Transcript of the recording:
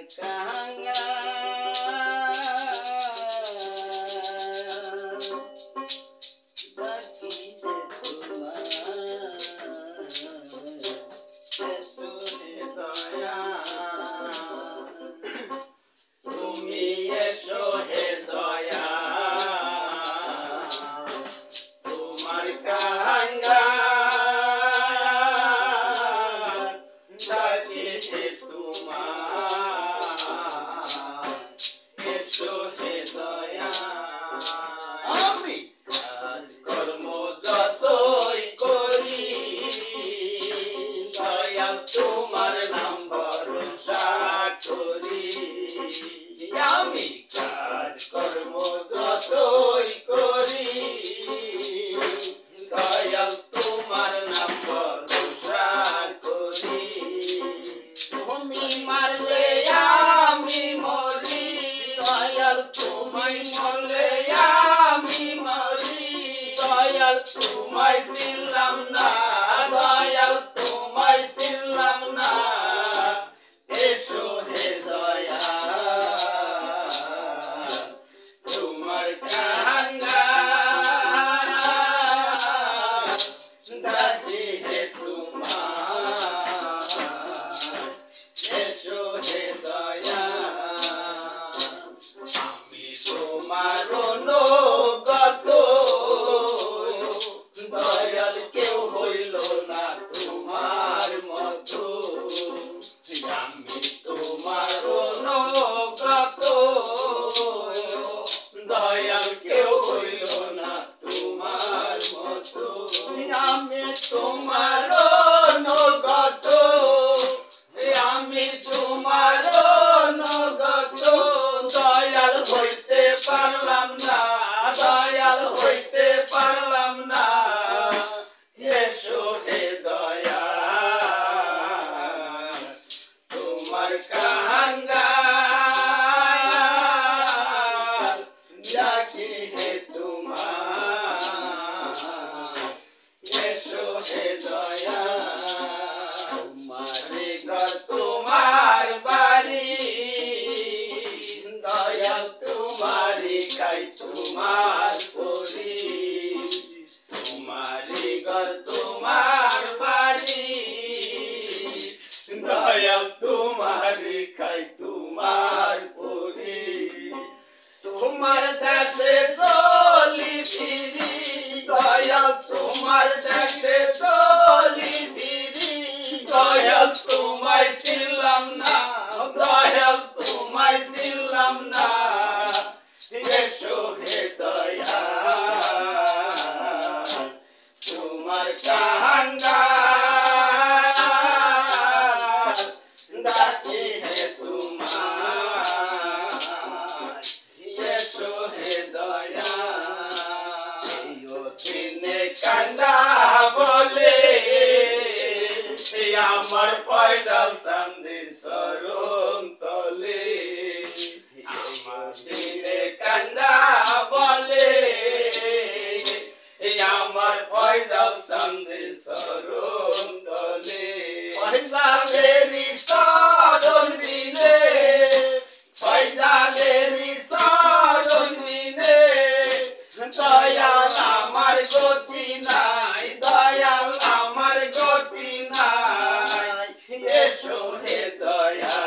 কাঙ্গা তুমি এসো হে দয়া তোমার কাঙ্গা ডাকি হে তোমার এসো হে দয়া আমি কাজ কর্ম যতই করি দয়াল তোমার নাম ভরসা করি আমি কাজ কর্ম যতই করি দয়াল তোমার নাম ভরসা করি তুমি মারলে আমি মরি দয়াল তোমায় মরলে আমি মরি দয়াল তোমায় ছিলাম না দয়াল তোমায় ছিলাম না এসো হে দয়া তোমার কাঙ্গা ডাকি হে তোমার এসো হে দয়া আমি তোমার অনুগত দয়াল কেউ হইল না তোমার মতো আমি তোমার অনুগত দয়াল কেউ হইল না তোমার মতো আমি তোমার অনুগত আমি তোমার অনুগত দয়াল হইতে পারলাম না দয়াল হইতে পারলাম না এসো হে দয়া তোমার কাঙ্গা ডাকি হে তোমার এসো হে দয়া তোমারে ঘর তোমার বাড়ি দয়াল তোমারি খাই তোমার পরি তোমারি ঘর তোমার বাড়ি দয়াল তোমারি খাই তোমার পরি তোমার দেশে চলি ফিরি দয়াল তোমার দেশে চলি ফিরি দয়াল তোমায় ছিলাম না দয়াল তোমায় ছিলাম না এসো হে দয়া তোমার কাঙ্গা ডাকি হে তোমার এসো হে দয়া দিনে কান্দা বলে আমার পয়দাল সামনে শরণ তলে আমার দিনে কান্দা বলে আমার পয়দাল সামনে শরণ তলে পয়দালেরই শরণ দিলে পয়দালেরই শরণ দিলে দয়াল আমার গতি নাই দয়াল আমার গতি নাই এসো হে দয়া